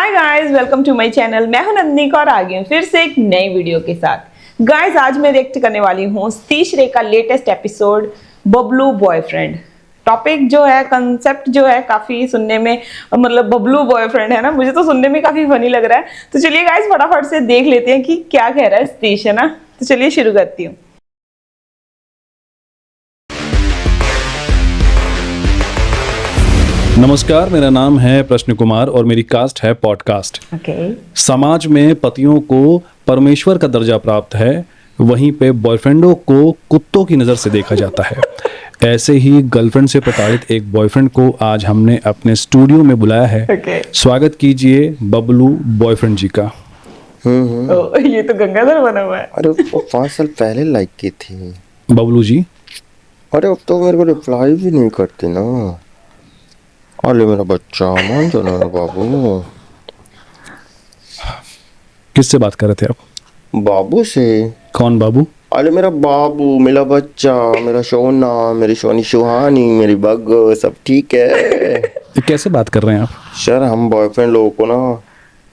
Hi guys, welcome to my channel. मैं हूं नंदनी और आ गई हूं फिर से एक नई वीडियो के साथ। गाइस, आज मैं रिएक्ट करने वाली हूं सतीश रे का latest episode Bablu boyfriend. Topic जो है, कंसेप्ट जो है, काफी सुनने में मतलब बबलू बॉयफ्रेंड है ना, मुझे तो सुनने में काफी फनी लग रहा है। तो चलिए गाइस, फटाफट से देख लेते हैं कि क्या कह रहा है सतीश, है ना। तो चलिए शुरू करती हूँ। नमस्कार, मेरा नाम है प्रश्न कुमार और मेरी कास्ट है पॉडकास्ट। समाज में पतियों को परमेश्वर का दर्जा प्राप्त है, वहीं पे बॉयफ्रेंडों को कुत्तों की नज़र से देखा जाता है। ऐसे ही गर्लफ्रेंड से प्रताड़ित एक बॉयफ्रेंड को आज हमने अपने स्टूडियो में बुलाया है। स्वागत कीजिए बबलू बॉयफ्रेंड जी का। ये तो गंगाधर बना हुआ है। अरे वो 5 साल पहले लाइक की थी बबलू जी। अरे अब तो मेरे को रिप्लाई भी नहीं करती ना। अरे मेरा बच्चा मान जाओ ना बाबू। किससे बात कर रहे थे आप? बाबू से। कौन बाबू? अरे मेरा बाबू, मेरा बच्चा, मेरा सोना, मेरी सोनी सुहानी, मेरी बग, सब ठीक है। कैसे बात कर रहे हैं आप? सर, हम बॉयफ्रेंड लोगों को ना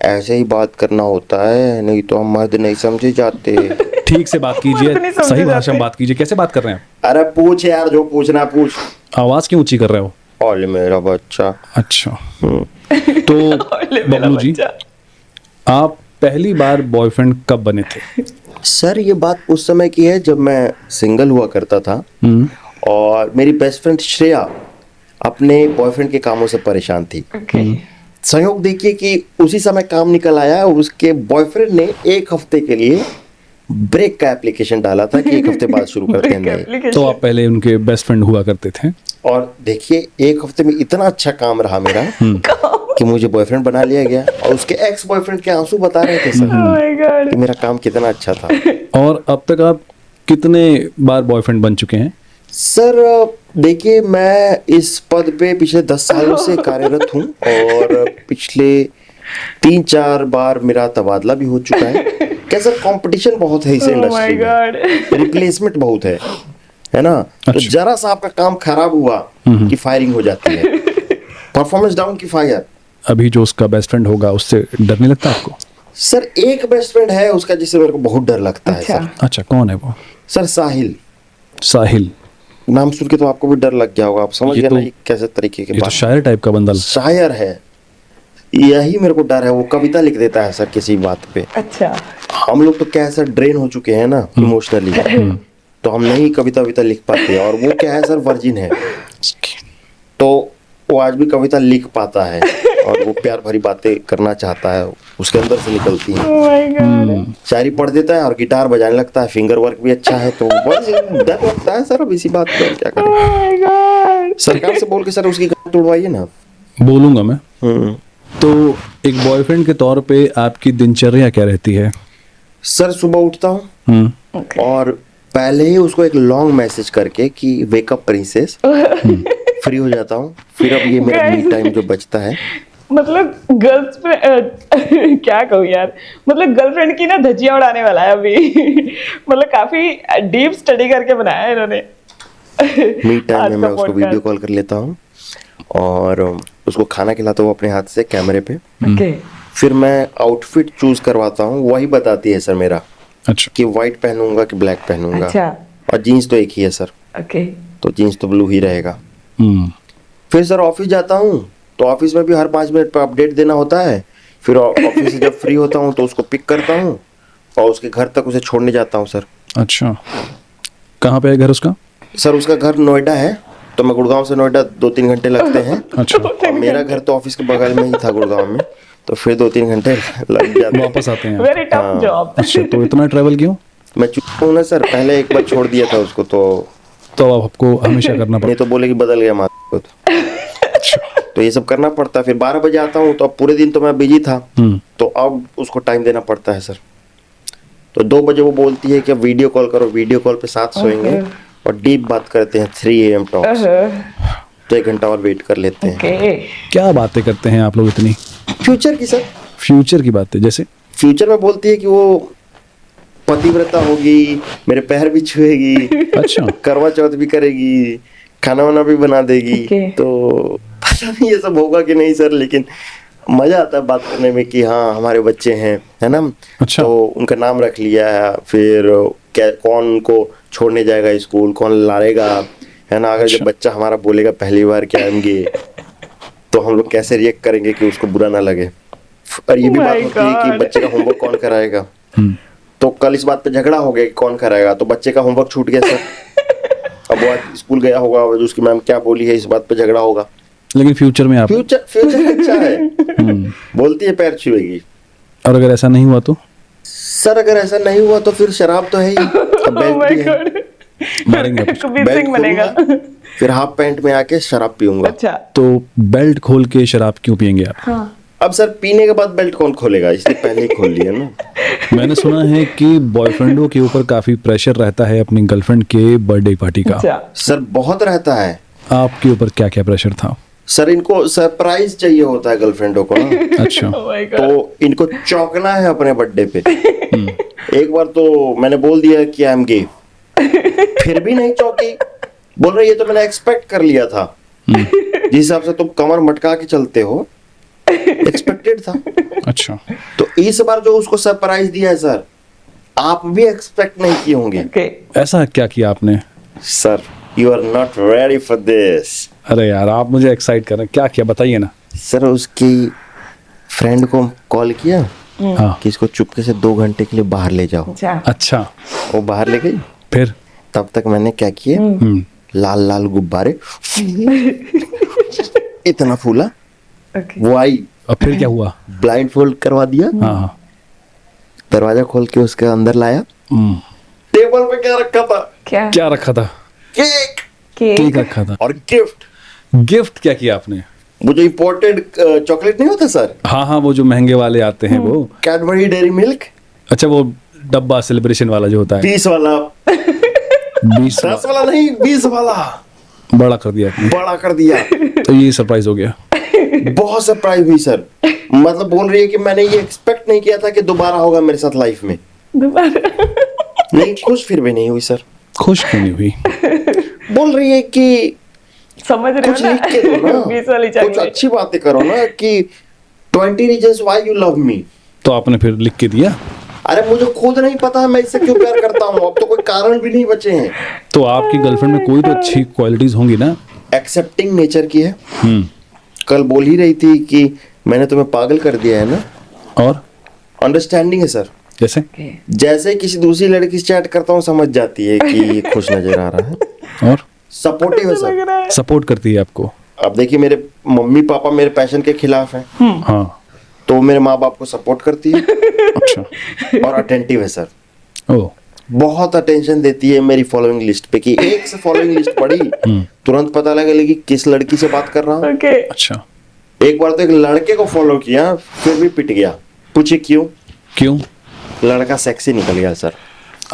ऐसे ही बात करना होता है, नहीं तो हम मर्द नहीं समझे जाते। ठीक से बात कीजिए, सही भाषा में बात कीजिए। कैसे बात कर रहे हैं आप? अरे पूछ यार, जो पूछना पूछ। आवाज क्यों ऊंची कर रहे हो? अरे मेरा बच्चा। अच्छा। तो बबलू जी, आप पहली बार बॉयफ्रेंड कब बने थे? सर, ये बात उस समय की है जब मैं सिंगल हुआ करता था और मेरी बेस्ट फ्रेंड श्रेया अपने बॉयफ्रेंड के कामों से परेशान थी। संयोग देखिए कि उसी समय काम निकल आया और उसके बॉयफ्रेंड ने 1 हफ्ते के लिए ब्रेक का एप्लीकेशन डाला था कि 1 हफ्ते बाद शुरू करते हैं। तो आप पहले उनके बेस्ट फ्रेंड हुआ करते थे और देखिए 1 हफ्ते में इतना अच्छा काम रहा मेरा कि मुझे बॉयफ्रेंड बना लिया गया और उसके एक्स बॉयफ्रेंड के आंसू बता रहे थे सर कि मेरा काम कितना अच्छा था। और अब तक आप कितने बार बॉयफ्रेंड बन चुके हैं? सर देखिए, मैं इस पद पे पिछले 10 सालों से कार्यरत हूँ और पिछले 3-4 बार मेरा तबादला भी हो चुका है। क्या सर, कंपटीशन बहुत है इस इंडस्ट्री में, रिप्लेसमेंट बहुत है ना। अच्छा। तो जरा सा आपका काम खराब हुआ कि फायरिंग हो जाती है, परफॉर्मेंस डाउन की फायर। अभी जो उसका बेस्ट फ्रेंड होगा उससे डर नहीं लगता आपको? सर, एक बेस्ट फ्रेंड है उसका जिससे मेरे को बहुत डर लगता है सर। अच्छा, कौन है वो? सर, साहिल। साहिल नाम सुन के तो आपको भी डर लग गया होगा। आप समझ गए ना कैसे तरीके के ये तो शायर टाइप का बंदा। शायर है, यही मेरे को डर है। वो कविता लिख देता है सर किसी बात पे। अच्छा। हम लोग तो क्या है सर, ड्रेन हो चुके हैं ना इमोशनली, तो हम नहीं कविता लिख पाते। और वो क्या है सर, वर्जिन है, तो वो आज भी कविता लिख पाता है और वो प्यार भरी बातें करना चाहता है, उसके अंदर से निकलती है। शायरी पढ़ देता है और गिटार बजाने लगता है, फिंगर वर्क भी अच्छा है, तो बस डर लगता है सर। अब इसी बात पर क्या करें। सरकार से बोल के सर उसकी गांठ तोड़वाइए ना। बोलूंगा मैं। तो एक बॉयफ्रेंड के तौर पे आपकी दिनचर्या क्या रहती है? सर, सुबह उठता हूँ और पहले ही उसको एक लॉन्ग मैसेज करके कि वेकअप प्रिंसेस, फ्री हो जाता हूँ। फिर अब ये मेरा मी टाइम जो बचता है, मतलब गर्ल्स पे क्या कहूँ यार, मतलब गर्लफ्रेंड की ना धज्जियां उड़ाने वाला है अभी। मतलब काफी डीप स्टडी करके बनाया है इन्होंने। मी टाइम में मैं उसको वीडियो कॉल कर लेता हूँ और उसको खाना खिलाता हूँ अपने हाथ से कैमरे पे। फिर मैं आउटफिट चूज करवाता हूँ, वही बताती है सर मेरा। अच्छा। कि व्हाइट पहनूंगा कि ब्लैक पहनूंगा। अच्छा। और जीन्स तो एक ही है सर। तो जीन्स तो ब्लू ही रहेगा। फिर सर ऑफिस जाता हूँ तो ऑफिस में भी हर 5 मिनट पर अपडेट देना होता है। फिर ऑफिस से जब फ्री होता हूँ तो उसको पिक करता हूँ और उसके घर तक उसे छोड़ने जाता हूँ सर। अच्छा, कहाँ पे है घर उसका? सर, उसका घर नोएडा है, तो मैं गुड़गांव से नोएडा 2-3 घंटे लगते हैं। अच्छा। और मेरा घर तो ऑफिस के बगल में ही था गुड़गांव में, तो फिर 2-3 घंटे लग जाते हैं। वापस आते हैं। Very tough job. अच्छा, तो इतना ट्रैवल क्यों? मैं चुका हूँ ना सर, पहले एक बार छोड़ दिया था उसको, तो अब आपको हमेशा करना नहीं पड़ता? तो बोले कि बदल गया माता को। तो ये सब करना पड़ता है। फिर 12 बजे आता हूँ तो अब पूरे दिन तो मैं बिजी था, तो अब उसको टाइम देना पड़ता है सर। तो 2 बजे वो बोलती है कि अब वीडियो कॉल करो। वीडियो कॉल पे साथ सोएंगे और डीप बात करते हैं, 3 AM टॉक्स। तो 1 घंटा और वेट कर लेते हैं। क्या बातें करते हैं आप लोग इतनी? फ्यूचर की सर। फ्यूचर की बातें जैसे? फ्यूचर में बोलती है कि वो पतिव्रता होगी, मेरे पैर भी छुएगी। अच्छा। करवा चौथ भी करेगी, खाना वाना भी बना देगी। तो पता नहीं ये सब होगा कि नहीं सर, लेकिन मजा आता है बात करने में कि हाँ हमारे बच्चे हैं, है ना। अच्छा। तो उनका नाम रख लिया है, फिर क्या कौन उनको छोड़ने जाएगा स्कूल, कौन लाएगा, है ना। अगर जब बच्चा हमारा बोलेगा पहली बार कि आई एम गे, तो हम लोग कैसे रिएक्ट करेंगे कि उसको बुरा ना लगे। और ये भी Oh बात my होती है कि God. बच्चे का होमवर्क कौन कराएगा। तो कल इस बात पे झगड़ा हो गया कि कौन कराएगा, तो बच्चे का होमवर्क छूट गया सर। अब वो आज स्कूल गया होगा, उसकी मैम क्या बोली है, इस बात पे झगड़ा होगा। लेकिन फ्यूचर में आप फ्यूचर अच्छा है। बोलती है पैर छुएगी। और अगर ऐसा नहीं हुआ तो सर अगर ऐसा नहीं हुआ तो फिर शराब तो है ही, अब Oh बेल्ट my भी है। God. मारेंगे आप उसको। कबीर बेल्ट सिंह बनेगा। खोलूंगा, फिर हाफ पैंट में आके शराब पीऊंगा। अच्छा। तो बेल्ट खोल के शराब क्यों पियेंगे आप? हाँ। अब सर पीने के बाद बेल्ट कौन खोलेगा, इसलिए पहले ही खोल लिया ना। मैंने सुना है कि बॉयफ्रेंडों के ऊपर काफी प्रेशर रहता है अपनी गर्लफ्रेंड के बर्थडे पार्टी का। अच्छा। सर बहुत रहता है। आपके ऊपर क्या क्या प्रेशर था? सर इनको सरप्राइज चाहिए होता है गर्लफ्रेंडों को ना। अच्छा। Oh my God. तो इनको चौंकना है अपने बर्थडे पे। एक बार तो मैंने बोल दिया कि आई एम गे, फिर भी नहीं चौंकी। बोल रही ये तो मैंने एक्सपेक्ट कर लिया था, जिस हिसाब से तुम कमर मटका के चलते हो, एक्सपेक्टेड था। अच्छा। तो इस बार जो उसको सरप्राइज दिया है सर, आप भी एक्सपेक्ट नहीं किए होंगे। Okay. ऐसा क्या किया आपने? Sir you are not ready for this. अरे यार आप मुझे एक्साइट कर रहे हैं, क्या किया बताइए ना। सर उसकी फ्रेंड को कॉल किया हाँ। कि इसको चुपके से 2 घंटे के लिए बाहर ले जाओ। अच्छा। अच्छा। वो बाहर ले गई। फिर? तब तक मैंने क्या किया, लाल लाल गुब्बारे इतना फूला। Okay. वो आई, अब फिर क्या हुआ? ब्लाइंड फोल्ड करवा दिया, हाँ हाँ। दरवाजा खोल के उसके अंदर लाया। टेबल पे क्या रखा था? क्या? क्या रखा था? Cake cake cake. रखा था। और गिफ्ट। गिफ्ट क्या किया आपने? वो जो इम्पोर्टेड चॉकलेट नहीं होता सर, हाँ हाँ, वो जो महंगे वाले आते हैं वो। कैडबरी डेयरी मिल्क, अच्छा, वो डब्बा सेलिब्रेशन वाला जो होता है। 20 वाला, 20 10 वाला नहीं, 20 वाला बड़ा कर दिया आपने। बड़ा कर दिया। तो ये सरप्राइज हो गया। बहुत सरप्राइज हुई सर। मतलब बोल रही है कि मैंने ये एक्सपेक्ट नहीं किया था कि दोबारा होगा मेरे साथ लाइफ में। दोबारा। नहीं, खुश फिर भी नहीं हुई सर। खुश क्यों नहीं हुई? बोल रही है कि समझ रहे कुछ हो लिख के दो ना? ना, 20 वाली कुछ चॉकलेट। अच्छी बातें करो ना कि 20 reasons why you love me। तो आपने फिर लिख के दिया? अरे मुझे खुद नहीं पता है मैं इससे क्यों प्यार करता हूँ, अब तो कोई कारण भी नहीं बचे हैं। तो आपकी गर्लफ्रेंड में कोई तो अच्छी क्वालिटीज होंगी ना? एक्सेप्टिंग नेचर की है। हम्म। कल बोल ही रही थी कि मैंने तुम्हें पागल कर दिया है ना। और अंडरस्टैंडिंग है सर। जैसे? Okay. जैसे किसी दूसरी लड़की से चैट करता हूँ समझ जाती है कि ये खुश नजर आ रहा है। और सपोर्टिव है लग सर। रहा है। सपोर्ट करती है आपको? अब देखिए मेरे मम्मी पापा मेरे पैशन के खिलाफ हैं, हाँ। तो मेरे माँ बाप को सपोर्ट करती है। अच्छा। और अटेंटिव है सर। ओ। बहुत अटेंशन देती है मेरी फॉलोइंग लिस्ट पे कि एक से फॉलोइंग लिस्ट पढ़ी तुरंत पता लगे कि किस लड़की से बात कर रहा हूँ। Okay. अच्छा। एक बार तो एक लड़के को फॉलो किया, फिर भी पिट गया। पूछे क्यों? क्यों? लड़का सेक्सी निकल गया सर।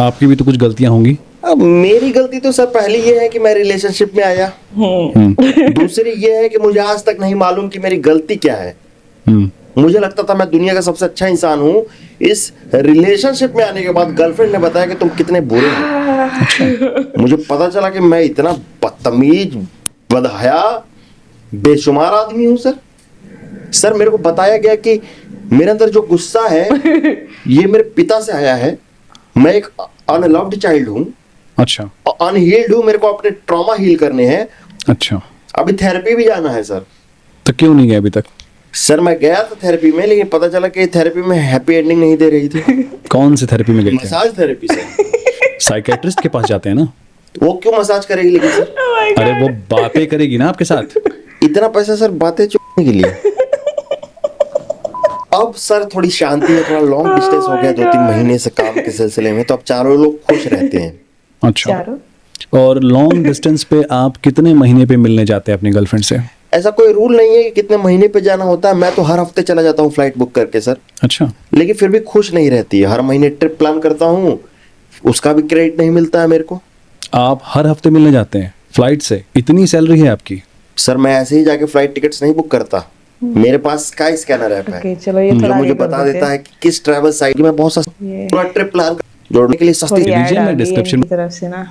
आपकी भी तो कुछ गलतियां होंगी। अब मेरी गलती तो सर पहली ये है कि मैं रिलेशनशिप में आया। दूसरी ये है कि मुझे आज तक नहीं मालूम कि मेरी गलती क्या है। मुझे लगता था मैं दुनिया का सबसे अच्छा इंसान हूँ। इस रिलेशनशिप में आने के बाद गर्लफ्रेंड ने बताया कि तुम कितने बुरे हो। मुझे पता चला कि मैं इतना बदतमीज, बदहया, बेशुमार आदमी हूँ सर। सर मेरे को बताया गया कि मेरे अंदर जो गुस्सा है ये मेरे पिता से आया है। मैं एक अनलव्ड चाइल्ड हूँ, अच्छा। अनहील्ड हूँ। मेरे को अपने ट्रॉमा हील करने हैं। अच्छा। अभी थेरेपी भी जाना है सर। तो क्यों नहीं गए अभी तक? सर मैं गया था थेरेपी में, लेकिन पता चला कि थेरेपी में हैप्पी एंडिंग नहीं दे रही थी। कौन सी थेरेपी में गए थे? मसाज थेरेपी से। साइकेट्रिस्ट के पास जाते हैं ना? वो क्यों मसाज करेगी लेकिन सर? Oh my God. अरे वो बातें करेगी ना आपके साथ। इतना पैसा सर बातें चुपने के लिए। अब सर थोड़ी शांति है, थोड़ा लॉन्ग डिस्टेंस हो गया 2-3 महीने से काम के सिलसिले में, तो अब चारों लोग खुश रहते हैं। अच्छा। चारों? और लॉन्ग डिस्टेंस पे आप कितने महीने पे मिलने जाते हैं अपनी गर्लफ्रेंड से? ऐसा कोई रूल नहीं है कि कितने महीने पे जाना होता है। मैं तो हर हफ्ते चला जाता हूँ फ्लाइट बुक करके सर। अच्छा। लेकिन फिर भी खुश नहीं रहती है। हर महीने ट्रिप प्लान करता हूँ, उसका भी क्रेडिट नहीं मिलता है मेरे को। आप हर हफ्ते मिलने जाते हैं फ्लाइट से? इतनी सैलरी है आपकी? सर मैं ऐसे ही जाके फ्लाइट टिकट्स नहीं बुक करता। मेरे पास स्काई स्कैनर ऐप है। Okay, चलो ये जो थोड़ा मुझे आगे कर बता देते देता हैं। है कि किस ट्रैवल साइट में बहुत ये। सस्ता ट्रिप प्लान जोड़ने के लिए सस्ती। थोड़ी लीजिए, ad मैं आ गई है description इनकी तरफ से ना।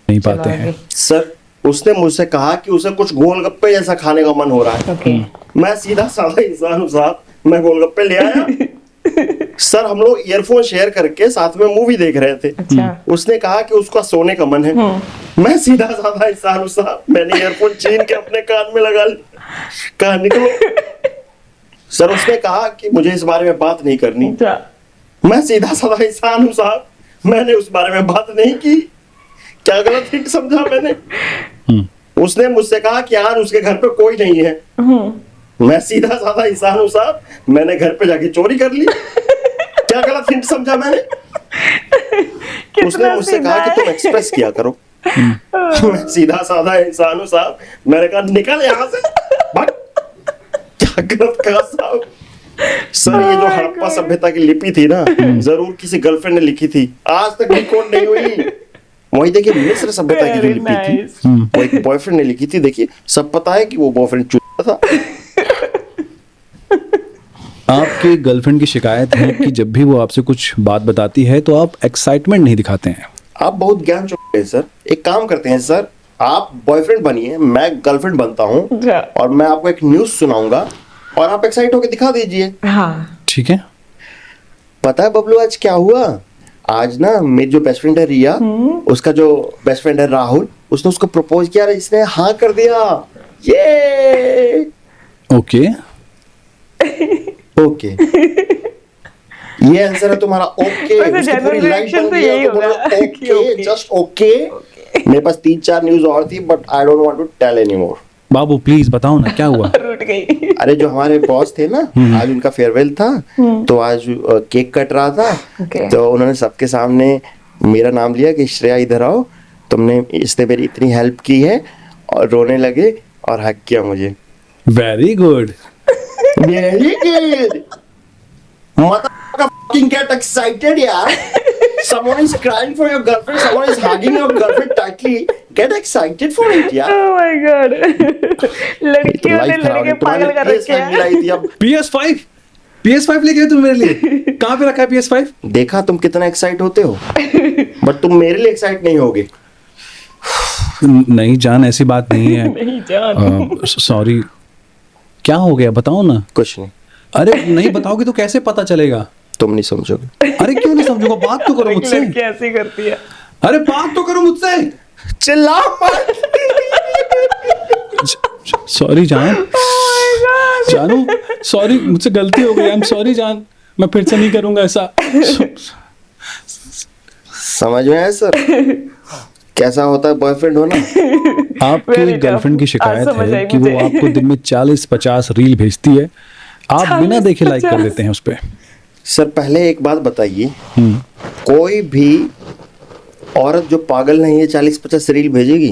नहीं चलो पाते आगे। हैं। सर उसने मुझसे कहा कि उसे कुछ गोलगप्पे जैसा खाने का मन हो रहा है। Okay. मैं सीधा साधा इंसान हूँ साहब, मैं गोलगप्पे ले आया। सर हम लोग ईयरफोन शेयर करके साथ में मूवी देख रहे थे। अच्छा। उसने कहा कि उसका सोने का मन है। मैं सीधा साधा इंसान हूं साहब, मैंने ईयरफोन छीन के अपने कान में लगा लिया, कहा निकलो। सर उसने कहा कि मुझे इस बारे में बात नहीं करनी। अच्छा। मैं सीधा साधा इंसान हूं साहब, मैंने उस बारे में बात नहीं की। क्या गलत हिंट समझा मैंने? उसने मुझसे कहा कि यार उसके घर पे कोई नहीं है। मैं सीधा साधा इंसान हूं साहब, मैंने घर पे जाके चोरी कर ली। क्या गलत हिंट समझा मैंने? उसने मुझसे कहा कि तुम एक्सप्रेस किया करो। मैं सीधा साधा इंसान हूं साहब, मैंने कहा निकल यहाँ से, भाग। क्या गलत कहा साहब? सर ये जो हड़प्पा सभ्यता की लिपि थी ना, जरूर किसी गर्लफ्रेंड ने लिखी थी, आज तक रिकॉर्ड नहीं हुई। वही देखिए मिस्र सभ्यता की जो लिपि थी, वो एक बॉयफ्रेंड ने लिखी थी। देखिए सब पता है कि वो बॉयफ्रेंड चूता था। आपकी गर्लफ्रेंड की शिकायत है कि जब भी वो आपसे कुछ बात बताती है तो आप एक्साइटमेंट नहीं दिखाते हैं। आप बहुत ज्ञान चुके हैं सर। एक काम करते हैं सर, आप बॉयफ्रेंड बनिए, मैं गर्लफ्रेंड बनता हूँ और मैं आपको एक न्यूज सुनाऊंगा और आप एक्साइट होकर दिखा दीजिए। हाँ ठीक है। पता है बबलू आज क्या हुआ? आज ना मेरी जो बेस्ट फ्रेंड है रिया, उसका जो बेस्ट फ्रेंड है राहुल, उसने उसको प्रपोज किया, इसने हाँ कर दिया। ये ओके ओके ये आंसर है तुम्हारा। ओके वैसे उसकी general पूरी लाइन reaction बन तो गई है, यही तो बोलो होगा कि ओके, okay। Just okay. मेरे पास 3-4 न्यूज और थी but I don't want to tell any more. बाबू प्लीज बताओ ना क्या हुआ। रूठ गई। अरे जो हमारे बॉस थे ना, आज उनका फेयरवेल था, तो आज केक कट रहा था। Okay। तो उन्होंने सबके सामने मेरा नाम लिया कि श्रेया इधर आओ, तुमने इसने मेरी इतनी हेल्प की है, और रोने लगे और हक किया मुझे। Very good. Very good. Motherfucking get excited यार। Someone is crying for your girlfriend, someone is hugging your girlfriend tightly. Get excited for it यार। Oh my God। तो लड़कियों ने लाइफ खराब लड़के है। पागल कर रखे PS5 मिलाई हैं। थी अब। PS5 लेके आए तुम मेरे लिए। कहाँ पे रखा है PS5? देखा तुम कितना एक्साइट होते हो, बट तुम मेरे लिए एक्साइट नहीं होगे। नहीं जान, ऐसी बात नहीं है। नहीं जान। सॉरी। क्या हो गया बताओ ना। कुछ नहीं, अरे नहीं बताओगे तो कैसे पता चलेगा। तुम नहीं समझोगे। अरे क्यों नहीं समझूंगा, बात तो करो मुझसे। लड़की ऐसी करती है। अरे बात तो करो मुझसे। चिल्ला मत। सॉरी जान। जानू सॉरी, मुझसे गलती हो गई। आई एम सॉरी जान, मैं फिर से नहीं करूंगा ऐसा। समझ में आया सर कैसा होता है बॉयफ्रेंड होना? आपकी Very tough। गर्लफ्रेंड की शिकायत आज समझ है आई कि वो मुझे। आपको दिन में 40-50 रील भेजती है, आप बिना देखे लाइक कर 40-50 देते हैं उस पे। सर पहले एक बात बताइए, कोई भी औरत जो पागल नहीं है 40-50 रील भेजेगी?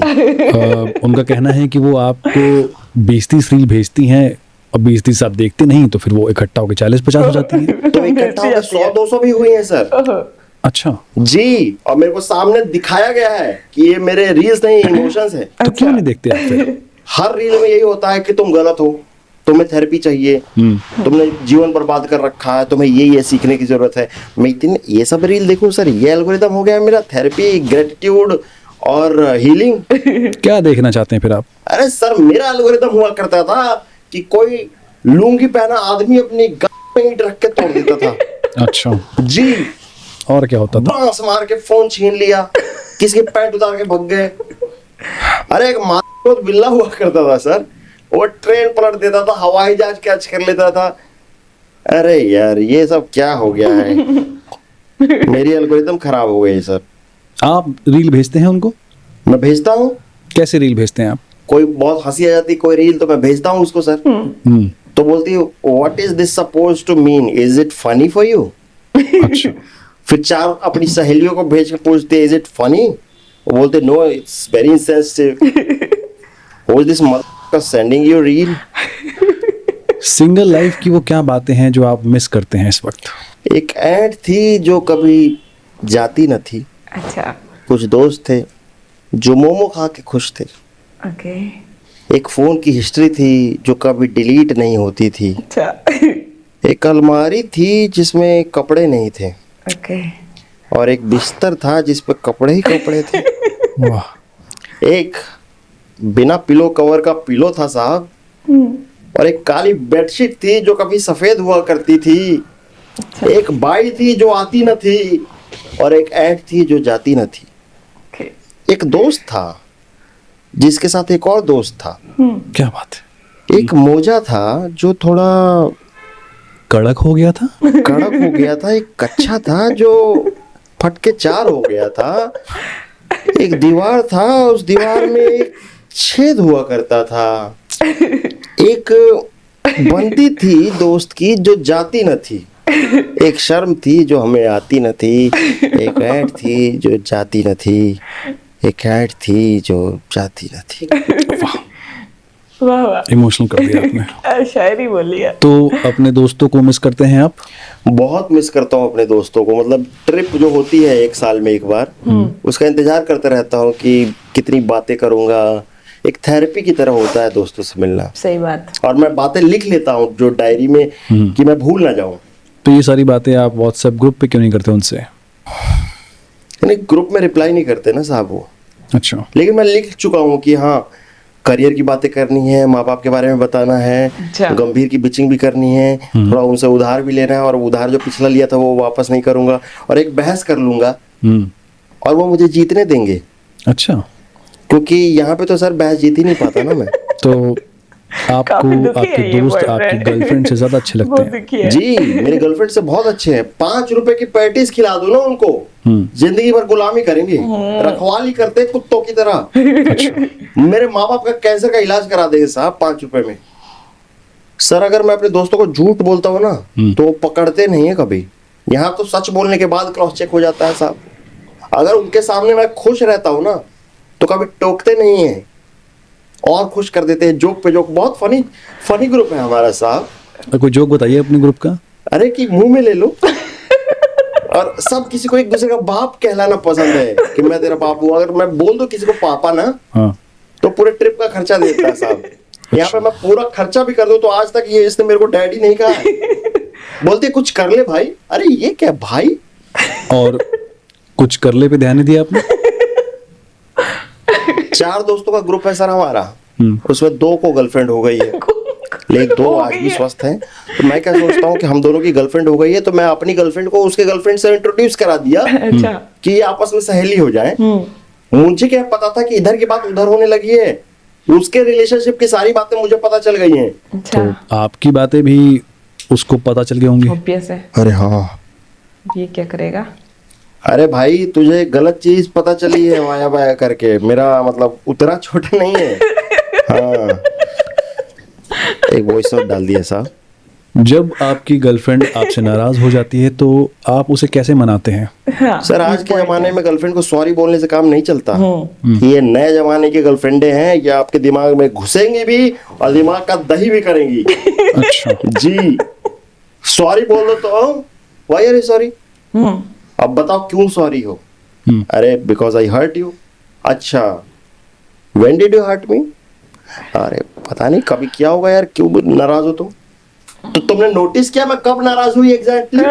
उनका कहना है कि वो आपको 20-30 रील भेजती हैं और 20-30 आप देखते नहीं, तो फिर वो इकट्ठा होकर 40-50 हो जाती हैं। तो इकट्ठा होकर 100-200 भी हुई है सर। अच्छा, जी, और मेरे को सामने दिखाया गया है कि ये मेरे रील्स नहीं इमोशंस है। तो क्यों नहीं देखते आप फिर? हर रील में यही होता है कि तुम गलत हो, तुम्हें थेरेपी चाहिए, तुमने जीवन बर्बाद कर रखा है, तुम्हें ये सीखने की जरूरत है। मैं इतने ये सब रील देखूं सर, ये एल्गोरिदम हो गया मेरा थेरेपी, ग्रेटिट्यूड और हीलिंग। क्या देखना चाहते हैं फिर आप? अरे सर मेरा एल्गोरिदम हुआ करता था कि कोई लुंगी पहना आदमी अपनी गाल में ईंट रख के तोड़ देता था। अच्छा, जी, और क्या होता था? बांस मार के फोन छीन लिया, किसी के पैंट उतार के भग गए। अरे एक मासूम बिल्ला हुआ करता था सर, वो ट्रेन पलट देता था, हवाई जहाज कैच कर लेता था। अरे यार ये सब क्या हो गया है? मेरी एल्गोरिदम खराब हो गई सर। आप रील भेजते हैं उनको? मैं भेजता हूँ, कैसे रील भेजते हैं आप? कोई बहुत हंसी आ जाती कोई रील तो मैं भेजता हूँ उसको सर। तो बोलती है what is this suppose to mean, is it funny for you? अच्छा, फिर 4 अपनी सहेलियों को भेज के पूछते इज इट फनी? वो बोलते no it's very insensitive. Who is this mother sending you reel? Single life की वो क्या बातें हैं जो आप मिस करते हैं इस वक्त? एक ऐड थी जो कभी जाती न थी। अच्छा, कुछ दोस्त थे जो मोमो खा के खुश थे। ओके। एक फोन की हिस्ट्री थी जो कभी डिलीट नहीं होती थी। अच्छा, एक अलमारी थी जिसमें कपड़े नहीं थे, ओके। और एक बिस्तर था जिस पे कपड़े ही कपड़े थे। वाह, एक बिना पिलो कवर का पिलो था साहब, और एक काली बेडशीट थी जो कभी सफेद हुआ करती थी, एक बाई थी जो आती न थी, और एक ऐंठ थी जो जाती न थी। Okay. एक दोस्त था जिसके साथ एक और दोस्त था। क्या बात है। एक मोजा था जो थोड़ा कड़क हो गया था। कड़क हो गया था। एक कच्चा था जो फट के चार हो गया था। एक दीवार था, उस दीवार में एक छेद हुआ करता था। एक बंदी थी दोस्त की जो जाती न थी। एक शर्म थी जो हमें आती न थी। एक ऐंठ थी जो जाती न थी। एक ऐंठ थी जो जाती न थी। वाह वाह, इमोशनल कर दिया आपने। शायरी बोली है। तो अपने दोस्तों को मिस करते हैं आप? बहुत मिस करता हूँ अपने दोस्तों को। मतलब ट्रिप जो होती है 1 साल में एक बार, उसका इंतजार करते रहता हूँ कि कितनी बातें करूंगा। एक थेरेपी की तरह होता है दोस्तों से मिलना। सही बात। और मैं बातें लिख लेता हूँ जो डायरी में कि मैं भूल ना जाऊं। तो ये सारी बातें आप व्हाट्सएप ग्रुप पे क्यों नहीं करते उनसे? यानी ग्रुप में रिप्लाई नहीं करते ना साहब वो। अच्छा। लेकिन मैं लिख चुका हूँ कि हाँ, करियर की बातें करनी है, माँ बाप के बारे में बताना है, अच्छा। गंभीर की बिचिंग भी करनी है, थोड़ा उनसे उधार भी लेना है, और उधार जो पिछला लिया था वो वापस नहीं करूंगा, और एक बहस कर लूंगा और वो मुझे जीतने देंगे। अच्छा। क्योंकि यहाँ पे तो सर बहस जीत ही नहीं पाता ना मैं। तो आपको काफी दुखी आपके है ये दोस्त boyfriend। आपकी गर्लफ्रेंड से ज्यादा अच्छे लगते बहुत हैं? दुखी है। जी, मेरी गर्लफ्रेंड से बहुत अच्छे हैं। 5 रुपए की पैटीज खिला दो ना उनको, जिंदगी भर गुलामी करेंगे, रखवाली करते कुत्तों की तरह। अच्छा। मेरे माँ बाप का कैंसर का इलाज करा देंगे साहब 5 रुपए में। सर अगर मैं अपने दोस्तों को झूठ बोलता हूँ ना तो वो पकड़ते नहीं है कभी। यहाँ तो सच बोलने के बाद क्रॉस चेक हो जाता है साहब। अगर उनके सामने मैं खुश रहता हूँ ना तो कभी टोकते नहीं है और खुश कर देते हैं, जोक पे जोक। बहुत फनी ग्रुप है हमारा साहब। कोई जोक बताइए अपने ग्रुप का। अरे कि मुंह में ले लो। और सब किसी को एक दूसरे का बाप कहलाना पसंद है कि मैं तेरा बाप हूँ। अगर मैं बोल दूं किसी को पापा ना, हाँ। तो पूरे ट्रिप का खर्चा देता है साहब। यहाँ पे मैं पूरा खर्चा भी कर दूं तो आज तक ये इसने मेरे को डैडी नहीं कहा है। बोलते कुछ कर ले भाई। अरे ये क्या भाई। और कुछ कर ले पे ध्यान नहीं दिया आपने? 4 दोस्तों का ग्रुप है सर हमारा। उसमें 2 को गर्लफ्रेंड हो गई है, लेकिन 2 आज भी स्वस्थ हैं। तो मैं क्या सोचता हूँ कि हम दोनों की गर्लफ्रेंड हो गई है तो मैं अपनी गर्लफ्रेंड को उसके गर्लफ्रेंड से इंट्रोड्यूस करा दिया। अच्छा। कि ये आपस में सहेली हो जाए। मुझे क्या पता था कि इधर की बात उधर होने लगी है। उसके रिलेशनशिप की सारी बातें मुझे पता चल गई हैं। अच्छा। तो आपकी बातें भी उसको पता चल गई होंगी। ऑब्वियस है। अरे हाँ। ये क्या करेगा? अरे भाई तुझे गलत चीज पता चली है वाया वाया करके। मेरा मतलब उतना छोटा नहीं है। हाँ, एक वॉइस नोट डाल दिया साहब। जब आपकी गर्लफ्रेंड आपसे नाराज हो जाती है तो आप उसे कैसे मनाते हैं? हाँ, सर आज के जमाने में गर्लफ्रेंड को सॉरी बोलने से काम नहीं चलता। ये नए जमाने की गर्लफ्रेंडें हैं, ये आपके दिमाग में घुसेंगी भी और दिमाग का दही भी करेंगी। अच्छा। जी, सॉरी बोल दो तो व्हाई आर यू सॉरी। अब बताओ क्यों सॉरी हो। अरे बिकॉज आई हर्ट यू। अच्छा, when did you hurt me. अरे पता नहीं कभी क्या होगा यार, क्यों नाराज हो तुम। तो तुमने नोटिस किया मैं कब नाराज हुई एग्जैक्टली?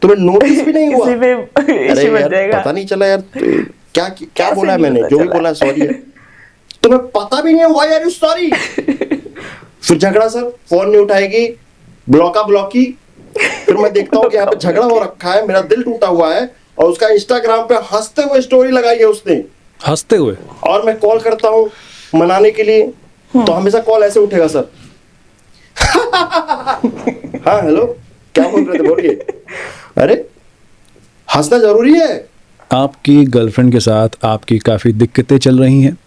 तुम्हें नोटिस भी नहीं हुआ। किसी पे अरे इश्यू बन यार जाएगा। पता नहीं चला यार क्या क्या बोला है नहीं मैंने। पता जो भी चला? बोला सॉरी है। तुम्हें पता भी नहीं है व्हाई आर यू सॉरी। फिर झगड़ा सर, फोन नहीं उठाएगी, ब्लॉकी। फिर मैं देखता हूँ कि यहाँ पे झगड़ा हो रखा है, मेरा दिल टूटा हुआ है, और उसका इंस्टाग्राम पे हंसते हुए स्टोरी लगाई है उसने। हंसते हुए? और मैं कॉल करता हूँ मनाने के लिए तो हमेशा कॉल ऐसे उठेगा सर। हाँ हेलो, क्या बोल रहे थे बोलिए। अरे हंसना जरूरी है। आपकी गर्लफ्रेंड के साथ आपकी काफी दिक्कतें चल रही हैं,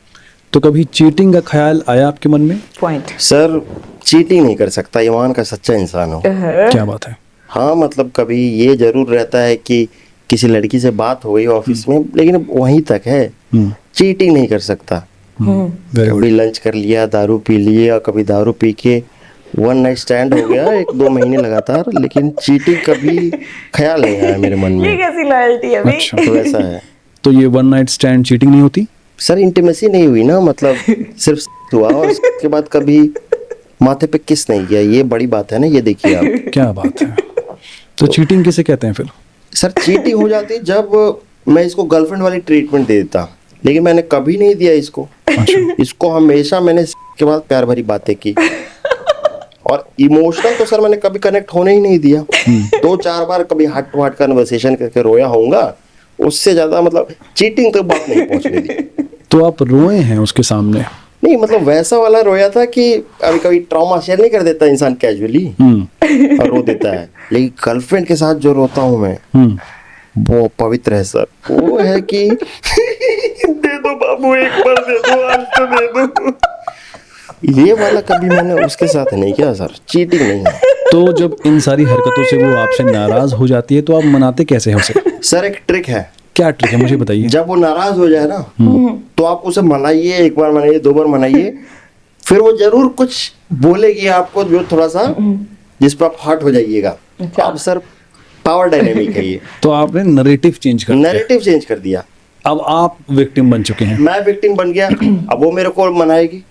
तो कभी चीटिंग का ख्याल आया आपके मन में? पॉइंट। सर चीटिंग नहीं कर सकता ईमान का सच्चा इंसान हो। क्या बात है। हाँ मतलब कभी ये जरूर रहता है कि किसी लड़की से बात हो गई ऑफिस में, लेकिन वहीं तक है। चीटिंग नहीं कर सकता। Very good. कभी लंच कर लिया, दारू पी लिए, और कभी दारू पी के 1 नाइट स्टैंड हो गया 1-2 महीने लगातार, लेकिन चीटिंग कभी ख्याल नहीं आया मेरे मन ये में। कैसी लॉयल्टी है अच्छा। तो ऐसा है तो ये 1 नाइट स्टैंड चीटिंग नहीं होती? सर। इंटीमेसी नहीं हुई ना, मतलब सिर्फ हुआ और उसके बाद कभी माथे पे किस नहीं किया। ये बड़ी बात है ना, ये देखिए आप। क्या बात है। तो चीटिंग किसे कहते हैं फिर? सर चीटिंग हो जाती है जब मैं इसको गर्लफ्रेंड वाली ट्रीटमेंट दे देता, लेकिन मैंने कभी नहीं दिया इसको। इसको हमेशा मैंने के बाद प्यार भरी बातें की। और इमोशनल तो सर मैंने कभी कनेक्ट होने ही नहीं दिया। 2-4 बार कभी हार्ट टू हार्ट कन्वर्सेशन करके रोया होऊंगा, उससे ज्यादा मतलब चीटिंग तक बात नहीं पहुंचने दी। तो आप रोए हैं उसके सामने? नहीं मतलब वैसा वाला रोया था कि अभी कभी ट्रॉमा शेयर नहीं कर देता इंसान कैजुअली और रो देता है, लेकिन गर्लफ्रेंड के साथ जो रोता हूँ मैं वो पवित्र है सर। वो है कि दे दो बाबू, एक बार दे दो, आज तो दे दो। ये वाला कभी मैंने उसके साथ नहीं किया सर, चीटिंग नहीं है। तो जब इन सारी हरकतों से वो आपसे नाराज हो जाती है तो आप मनाते कैसे हैं उसे? सर एक ट्रिक है। क्या ट्रिक है मुझे बताइए। जब वो नाराज हो जाए ना तो आप उसे मनाइए, 1 बार मनाइए, 2 बार मनाइए, फिर वो जरूर कुछ बोलेगी आपको जो थोड़ा सा जिस पर आप हर्ट हो जाइएगा। अब सर पावर डायनेमिक है ये। तो आपने नरेटिव चेंज कर दिया। नैरेटिव चेंज कर दिया। अब आप विक्टिम बन चुके हैं। मैं विक्टिम बन गया, अब वो मेरे को मनाएगी।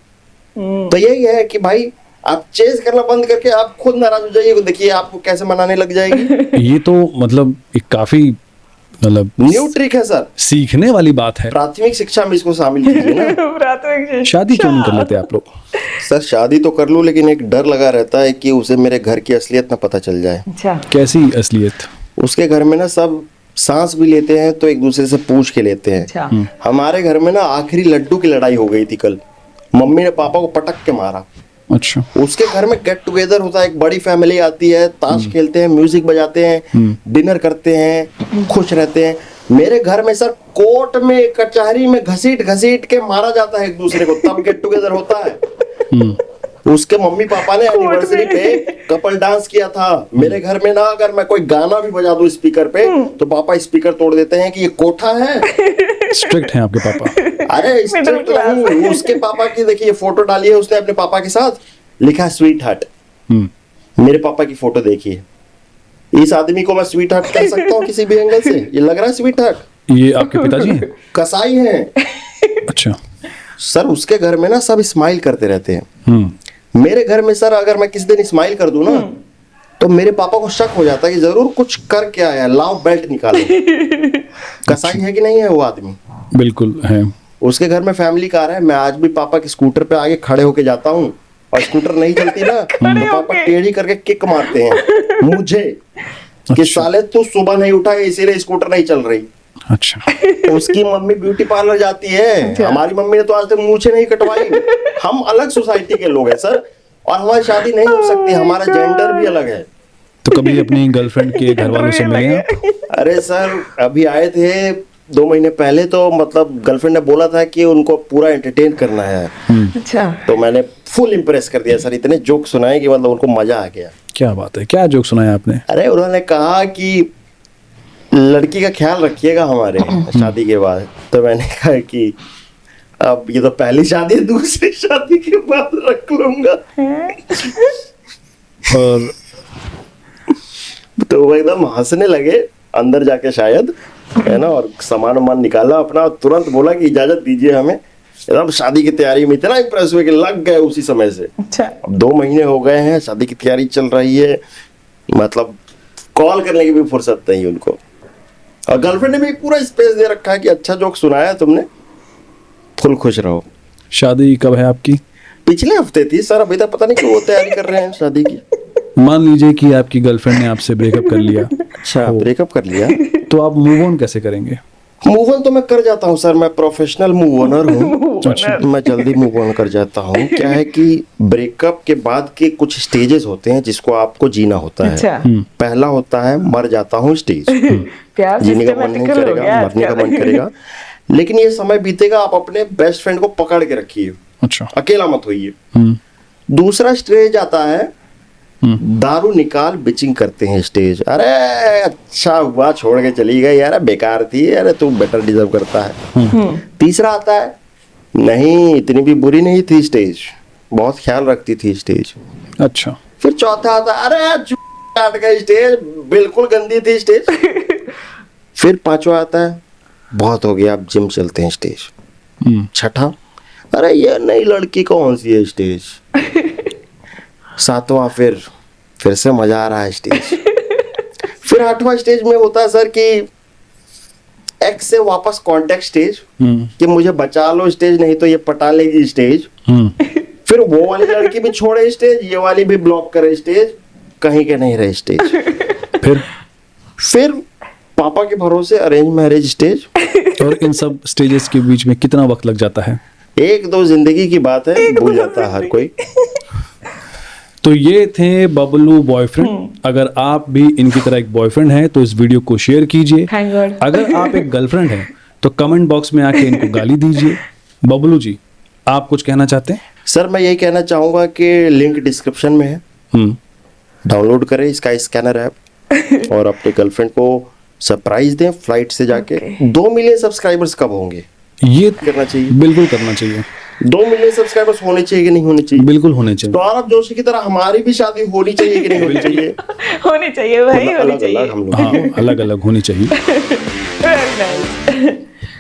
तो यही है कि भाई आप चेज करना बंद करके आप खुद नाराज हो जाइए, देखिए आपको कैसे मनाने लग जाएगी। ये तो मतलब एक काफी मतलब न्यू ट्रिक है सर, सीखने वाली बात है। प्राथमिक शिक्षा में इसको शामिल कीजिए ना। प्राथमिक शादी क्यों नहीं कर लेते आप लोग? सर शादी तो कर लूं, लेकिन एक डर लगा रहता है कि उसे मेरे घर की असलियत ना पता चल जाए। अच्छा, कैसी असलियत? उसके घर में ना सब सांस भी लेते हैं तो एक दूसरे से पूछ के लेते हैं। अच्छा। हमारे घर में ना आखिरी लड्डू की लड़ाई हो गई थी कल, मम्मी ने पापा को पटक के मारा। अच्छा। उसके घर में गेट टुगेदर होता है, एक बड़ी फैमिली आती है, ताश खेलते हैं, म्यूजिक बजाते हैं, डिनर करते हैं, खुश रहते हैं। मेरे घर में सर कोर्ट में कचहरी में घसीट घसीट के मारा जाता है एक दूसरे को, तब गेट टुगेदर होता है। उसके मम्मी पापा ने एनिवर्सरी पे कपल डांस किया था। मेरे घर में ना अगर मैं कोई गाना भी बजा दूं स्पीकर पे तो पापा स्पीकर तोड़ देते हैं कि ये कोठा है। स्ट्रिक्ट हैं आपके पापा? अरे स्ट्रिक्ट नहीं, उसके पापा की देखिए फोटो डाली है उसने अपने पापा के साथ, लिखा है स्वीट हार्ट। मेरे पापा की फोटो देखिए, इस आदमी को मैं स्वीट हार्ट कह सकता हूँ किसी भी एंगल से? ये लग रहा है स्वीट हार्ट? ये आपके पिताजी हैं? कसाई हैं। अच्छा। सर उसके घर में ना सब स्माइल करते रहते हैं। मेरे घर में सर अगर मैं किसी दिन स्माइल कर दूं ना तो मेरे पापा को शक हो जाता है कि जरूर कुछ कर क्या है, लाओ बेल्ट निकालो। कसाई है कि नहीं है वो आदमी? बिल्कुल है। उसके घर में फैमिली कार है, मैं आज भी पापा के स्कूटर पे आगे खड़े होके जाता हूँ और स्कूटर नहीं चलती ना तो पापा टेढ़ी करके किक मारते हैं मुझे कि साले तू सुबह नहीं उठा इसीलिए स्कूटर नहीं चल रही। अच्छा। उसकी मम्मी ब्यूटी पार्लर जाती है, हमारी मम्मी ने तो आज तक मूछें नहीं कटवाई। हम अलग सोसाइटी के लोग हैं सर, और हमारी शादी नहीं हो सकती, हमारा जेंडर भी अलग है। तो कभी अपनी गर्लफ्रेंड के घर वालों से मिले हैं? अरे सर अभी आए थे 2 महीने पहले, तो मतलब गर्लफ्रेंड ने बोला था कि उनको पूरा एंटरटेन करना है। अच्छा। तो मैंने फुल इम्प्रेस कर दिया सर, इतने जोक सुनाए कि मतलब उनको मजा आ गया। क्या बात है, क्या जोक सुनाया आपने? अरे उन्होंने कहा कि लड़की का ख्याल रखिएगा हमारे शादी के बाद। तो मैंने कहा कि अब ये तो पहली शादी है, दूसरी शादी के बाद रख लूंगा। और तो वो एकदम हंसने लगे अंदर जाके शायद, है ना, और सामान वामान निकाला अपना और तुरंत बोला कि इजाजत दीजिए हमें। एकदम शादी की तैयारी में इतना इंप्रेस हुए कि लग गए उसी समय से। अच्छा। अब 2 महीने हो गए हैं, शादी की तैयारी चल रही है, मतलब कॉल करने की भी फुर्सत नहीं उनको। और गर्लफ्रेंड ने भी पूरा स्पेस दे रखा है कि अच्छा जोक सुनाया तुमने, फुल खुश रहो। शादी कब है आपकी? पिछले हफ्ते थी सर, अभी तक पता नहीं क्यों वो तैयारी कर रहे हैं शादी की। मान लीजिए कि आपकी गर्लफ्रेंड ने आपसे ब्रेकअप कर लिया। अच्छा, ब्रेकअप कर लिया तो आप मूव ऑन कैसे करेंगे? मूव ऑन तो मैं कर जाता हूँ सर, मैं प्रोफेशनल मूव ऑनर हूँ। मैं जल्दी मूव ऑन कर जाता हूँ। क्या है कि ब्रेकअप के बाद के कुछ स्टेजेस होते हैं जिसको आपको जीना होता है। अच्छा। पहला होता है मर जाता हूँ स्टेज, प्यार जीने का मन नहीं करेगा, मरने का मन करेगा, लेकिन ये समय बीतेगा, आप अपने बेस्ट फ्रेंड को पकड़ के रखिए, अच्छा, अकेला मत होइए। दूसरा स्टेज आता है दारू निकाल बिचिंग करते हैं स्टेज। अरे अच्छा हुआ छोड़ के चली गई यार, बेकार थी, अरे तू बेटर डिजर्व करता है। तीसरा आता है नहीं इतनी भी बुरी नहीं थी स्टेज, बहुत ख्याल रखती थी स्टेज। अच्छा। फिर चौथा आता है अरे काट गई स्टेज, बिल्कुल गंदी थी स्टेज। फिर पांचवा आता है बहुत हो गया अब जिम चलते हैं स्टेज। छठा अरे ये नई लड़की कौन सी है स्टेज। सातवां फिर से मजा आ रहा है स्टेज। फिर आठवां स्टेज में होता है सर कि एक्स से वापस कांटेक्ट स्टेज, कि मुझे बचा लो स्टेज, नहीं तो ये पटा लेगी स्टेज। फिर वो वाली लड़की भी छोड़े स्टेज, ये वाली भी ब्लॉक करे स्टेज, कहीं के नहीं रहे स्टेज। फिर पापा के भरोसे अरेंज मैरिज स्टेज। और इन सब स्टेजेस के बीच में कितना वक्त लग जाता है? 1-2 जिंदगी की बात है, भूल जाता है हर कोई। तो ये थे बबलू बॉयफ्रेंड। अगर आप भी इनकी तरह एक बॉयफ्रेंड हैं तो इस वीडियो को शेयर कीजिए। Thank God. अगर आप एक गर्लफ्रेंड हैं तो कमेंट बॉक्स में आके इनको गाली दीजिए। बबलू जी, आप कुछ कहना चाहते हैं? सर मैं यही कहना चाहूंगा कि लिंक डिस्क्रिप्शन में है, डाउनलोड करें स्काई स्कैनर ऐप और अपने गर्लफ्रेंड को सरप्राइज दें फ्लाइट से जाके। 2 मिलियन सब्सक्राइबर्स कब होंगे? ये करना चाहिए, बिल्कुल करना चाहिए। 2 मिलियन सब्सक्राइबर्स होने चाहिए कि नहीं होने चाहिए? बिल्कुल होने चाहिए। तो आरव जोशी की तरह हमारी भी शादी होनी चाहिए कि नहीं होनी चाहिए? होनी चाहिए भाई, होनी अलग चाहिए। अलग हम लोग। हाँ, अलग अलग होनी चाहिए। Very nice.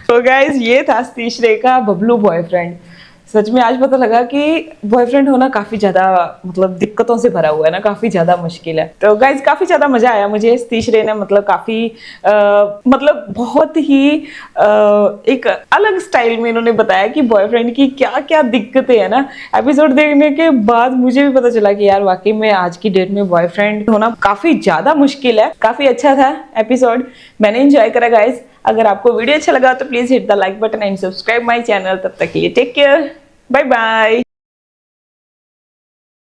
तो गाइज ये था सतीश रे का बबलू बॉयफ्रेंड। सच में आज पता लगा कि बॉयफ्रेंड होना काफी ज्यादा मतलब दिक्कतों से भरा हुआ है ना, काफी ज्यादा मुश्किल है। तो गाइज काफी ज्यादा मजा आया मुझे। सतीश रे ने मतलब काफी मतलब बहुत ही एक अलग स्टाइल में इन्होंने बताया कि बॉयफ्रेंड की क्या क्या दिक्कतें है ना। एपिसोड देखने के बाद मुझे भी पता चला कि यार वाकई में आज की डेट में बॉयफ्रेंड होना काफी ज्यादा मुश्किल है। काफी अच्छा था एपिसोड, मैंने एंजॉय करा गाइज। अगर आपको वीडियो अच्छा लगा तो please hit the like button and subscribe my channel. तब तक के लिए टेक केयर, बाय बाय।